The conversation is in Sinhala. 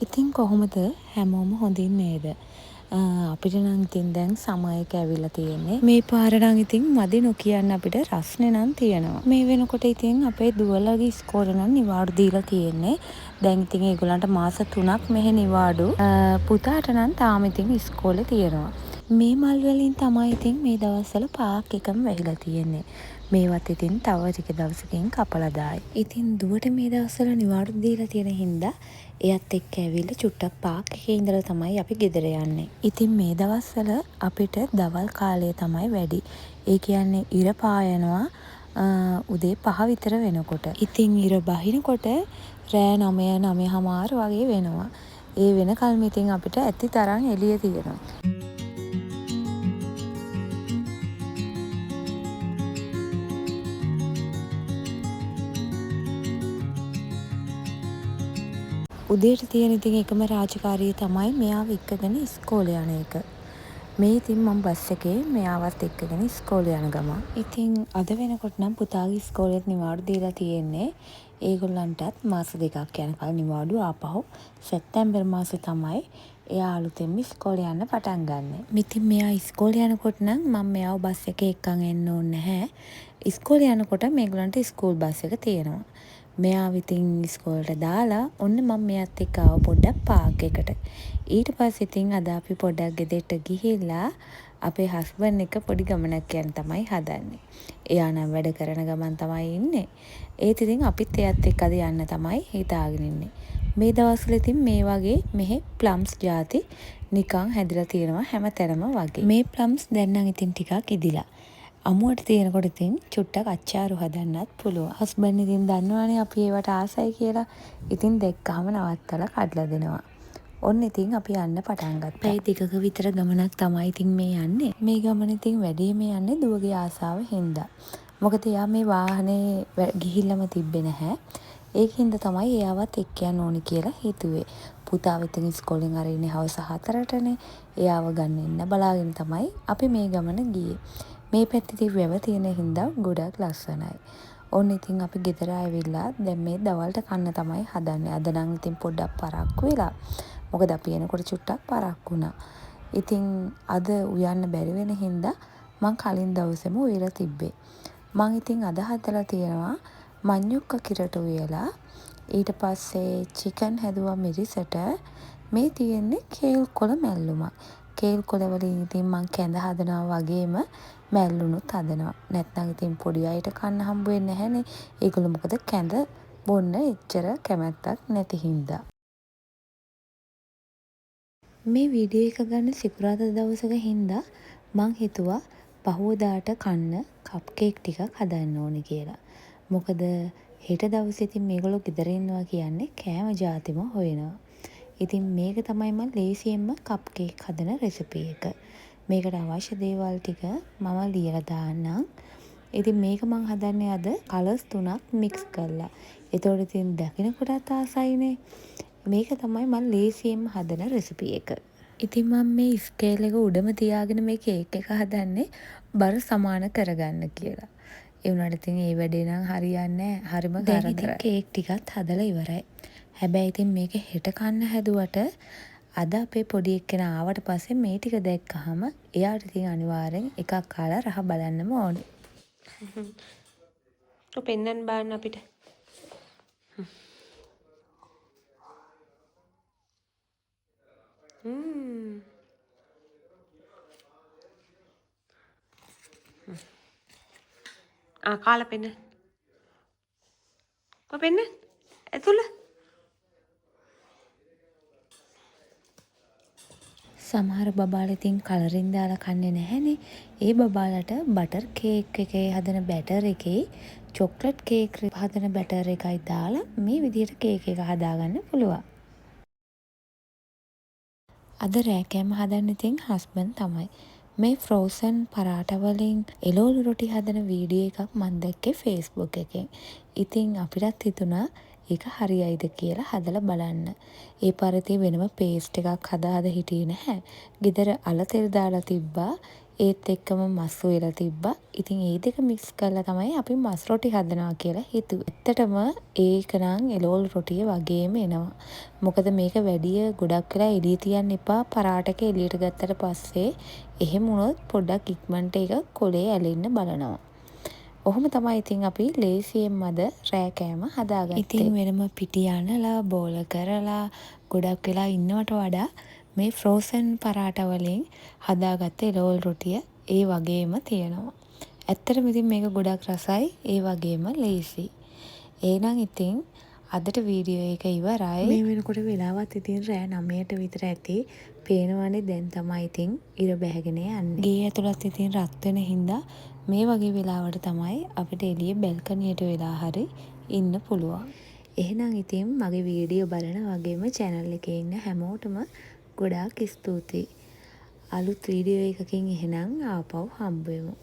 ඉතින් කොහොමද හැමෝම හොඳින් නේද? අපිට නම් ඉතින් දැන් සමයක ඇවිල්ලා තියෙන්නේ. මේ පාර නම් ඉතින් මදි නොකියන්න අපිට රස්නේ නම් තියෙනවා. මේ වෙනකොට ඉතින් අපේ දුවලගේ ඉස්කෝලේ නම් නිවාඩු දීලා තියෙන්නේ. දැන් ඉතින් ඒගොල්ලන්ට මාස 3ක් මෙහෙ නිවාඩු. පුතාට නම් තාම ඉතින් ඉස්කෝලේ තියෙනවා. මේ මල් වලින් තමයි ඉතින් මේ දවස්වල පාක් එකම වැහිලා තියෙන්නේ. මේවත් ඉතින් තව ටික දවසකින් කපලා දායි. ඉතින් දුවට මේ දවස්වල නිවාඩු දීලා තියෙන හින්දා එයත් එක්ක ඇවිල්ලා චුට්ටක් පාක් එකේ ඉඳලා තමයි අපි ගෙදර යන්නේ. ඉතින් මේ දවස්වල අපිට දවල් කාලය තමයි වැඩි. ඒ කියන්නේ ඉර පායනවා උදේ 5 විතර වෙනකොට. ඉතින් ඉර බහිනකොට රෑ 9 9:00 වගේ වෙනවා. ඒ වෙනකල්ම ඉතින් අපිට ඇති තරම් එළිය තියෙනවා. උදේට තියෙන ඉතින් එකම රාජකාරිය තමයි මෙයාව එක්කගෙන ඉස්කෝලේ යන එක. මේ ඉතින් මම බස් එකේ මෙයාවත් එක්කගෙන ඉස්කෝලේ යන ගමන්. ඉතින් අද වෙනකොට නම් පුතාගේ ඉස්කෝලේත් නිවාඩු දීලා තියෙන්නේ. ඒගොල්ලන්ටත් මාස 2ක් යනකල් නිවාඩු ආපහු සැප්තැම්බර් මාසේ තමයි එයා අලුතෙන්ම ඉස්කෝලේ යන්න පටන් ගන්න. ඉතින් මෙයා ඉස්කෝලේ යනකොට නම් මම මෙයාව බස් එකේ එක්කන් එන්න ඕනේ නැහැ. ඉස්කෝලේ යනකොට මේගොල්ලන්ට ඉස්කෝල් බස් එක තියෙනවා. මෙයාව ඉතින් ඉස්කෝලේට දාලා ඔන්න මම මෙයාත් එක්ක ආව පොඩ්ඩක් පාක් එකට. ඊට පස්සේ ඉතින් අද අපි පොඩ්ඩක් ගෙදරට ගිහිල්ලා අපේ හස්බන්ඩ් එක පොඩි ගමනක් යන්න තමයි හදන්නේ. එයා නම් වැඩ කරන ගමන් තමයි ඉන්නේ. ඒත් ඉතින් අපිත් එයාත් එක්ක අද යන්න තමයි හිතාගෙන ඉන්නේ. මේ දවස්වල ඉතින් මේ වගේ මෙහෙ ප්ලම්ස් ಜಾති නිකන් හැදිලා තියෙනවා හැමතැනම වගේ. මේ ප්ලම්ස් දැන් නම් ඉතින් ටිකක් ඉදිලා. අමුවට තියෙනකොට ඉතින් චුට්ටක් අච්චාරු හදන්නත් පුළුවන්. හස්බන්ඩ් ඉතින් දන්නවනේ අපි ඒවට ආසයි කියලා. ඉතින් දැක්කම නවත්තලා කඩලා දෙනවා. ඔන්න ඉතින් අපි යන්න පටන් ගත්තා. පැය දෙකක විතර ගමනක් තමයි ඉතින් මේ යන්නේ. මේ ගමන ඉතින් වැඩිම යන්නේ දුවගේ ආසාව හින්දා. මොකද එයා මේ වාහනේ ගිහිල්ලාම තිබ්බේ නැහැ. ඒකින්ද තමයි එයාවත් එක්ක යන්න ඕනි කියලා හිතුවේ. පුතාව ඉතින් ඉස්කෝලෙන් අරින්නේ හවස 4ටනේ. එයාව ගන්න ඉන්න බලාගෙන තමයි අපි මේ ගමන ගියේ. මේ පැත්තේ වැව තියෙන හින්දා ගොඩක් ලස්සනයි. ඔන්න ඉතින් අපි ගෙදර ආවිල්ලා දැන් මේ දවල්ට කන්න තමයි හදන්නේ. අද නම් ඉතින් පොඩ්ඩක් පරක්කු වෙලා. මොකද අපි එනකොට චුට්ටක් පරක්කු වුණා. ඉතින් අද උයන්න බැරි වෙන හින්දා මං කලින් දවසේම උයලා තිබ්බේ. මං ඉතින් අද හදලා තියෙනවා මඤ්ඤොක්ක කිරට උයලා ඊට පස්සේ චිකන් හැදුවා මිරිසට. මේ තියෙන්නේ කේල් කොළ මැල්ලුමක්. කේල් කොළ වලින් ඉතින් මං කැඳ හදනවා වගේම මැල්ලුනුත් හදනවා. නැත්නම් ඉතින් පොඩි අයට කන්න හම්බ වෙන්නේ නැහනේ. ඒගොල්ලෝ මොකද කැඳ බොන්න එච්චර කැමැත්තක් නැති හින්දා. මේ වීඩියෝ එක ගන්න සිකුරාදා දවසක හින්දා මං හිතුවා පහුවදාට කන්න කප් කේක් ටිකක් හදන්න ඕනේ කියලා. මොකද හෙට දවසේ ඉතින් මේගොල්ලෝ ගෙදර ඉන්නවා කියන්නේ කෑම ජාතිම හොයනවා. ඉතින් මේක තමයි මම ලේසියෙන්ම කප් කේක් හදන රෙසිපි එක. මේකට අවශ්‍ය දේවල් ටික මම ලියලා දාන්නම්. ඉතින් මේක මම හදන්නේ අද කලර්ස් 3ක් මික්ස් කරලා. ඒතකොට ඉතින් දකින්නකොටත් ආසයිනේ. මේක තමයි මම ලේසියෙන්ම හදන රෙසිපි එක. ඉතින් මම මේ ස්කේල් එක උඩම තියාගෙන මේ කේක් එක හදන්නේ බර සමාන කරගන්න කියලා. ඒ වුණාට ඉතින් ඒ වැඩේ නම් හරියන්නේ නැහැ. හරිම කරදරයි. කේක් ටිකත් හදලා ඉවරයි. හැබැයි ඉතින් මේක හෙට කන්න හැදුවට අද අපේ පොඩි එක්කෙනා ආවට පස්සේ මේ ටික දැක්කහම එයාට ඉතින් අනිවාර්යෙන් එකක් කාලා රහ බලන්නම ඕනේ. ඔය පෙන්නන්න බාන්න අපිට. කාලා පෙන්න. ඔය පෙන්න. ඇතුළ. සමහර බබාලා ඉතින් කලරින් දාලා කන්නේ නැහැනේ. ඒ බබාලට බටර් කේක් එකේ හදන බැටර් එකේ චොක්ලට් කේක් හදන බැටර් එකයි දාලා මේ විදිහට කේක් එක හදාගන්න පුළුවන්. අද රෑකෑම හදන්න ඉතින් හස්බන්ඩ් තමයි. මේ ෆ්‍රෝසන් පරාටා වලින් එළවලු රොටි හදන වීඩියෝ එකක් මම දැක්කේ Facebook එකෙන්. ඉතින් අපිටත් හිතුණා ඒක හරියයිද කියලා හදලා බලන්න. ඒ පරිදි වෙනම පේස්ට් එකක් හදාද හිටියේ නැහැ. ගෙදර අල තෙල් දාලා තිබ්බා. ඒත් එක්කම මස් උයලා තිබ්බා. ඉතින් ඒ දෙක මික්ස් කරලා තමයි අපි මස් රොටි හදනවා කියලා හිතුවේ. ඇත්තටම ඒක නම් එළවලු රොටිය වගේම එනවා. මොකද මේක වැඩිය ගොඩක් වෙලා එළිය තියන්න එපා. පරාටක එළියට ගත්තට පස්සේ එහෙම වුණොත් පොඩ්ඩක් ඉක්මනට ඒක කොලේ ඇලෙන්න බලනවා. ඔහොම තමයි ඉතින් අපි ලේසියෙන්ම අද රෑ කෑම හදාගත්තේ. ඉතින් වෙනම පිටි අනලා බෝල කරලා ගොඩක් වෙලා ඉන්නවට වඩා මේ ෆ්‍රෝසන් පරාට වලින් හදාගත්ත එළවලු රොටිය ඒ වගේම තියෙනවා. ඇත්තටම ඉතින් මේක ගොඩක් රසයි ඒ වගේම ලේසි. එහෙනම් ඉතින් අදට වීඩියෝ එක ඉවරයි. මේ වෙනකොට වෙලාවත් ඉතින් රෑ 9ට විතර ඇති. පේනවනේ දැන් තමයි ඉතින් ඉර බැහැගෙන යන්නේ. ගේ ඇතුළත් ඉතින් රත් වෙන හින්දා මේ වගේ වෙලාවට තමයි අපිට එළියේ බැල්කනියට වෙලා හරි ඉන්න පුළුවන්. එහෙනම් ඉතින් මගේ වීඩියෝ බලන වගේම channel එකේ ඉන්න හැමෝටම ගොඩාක් ස්තුතියි. අලුත් වීඩියෝ එකකින් එහෙනම් ආපහු හම්බ වෙමු.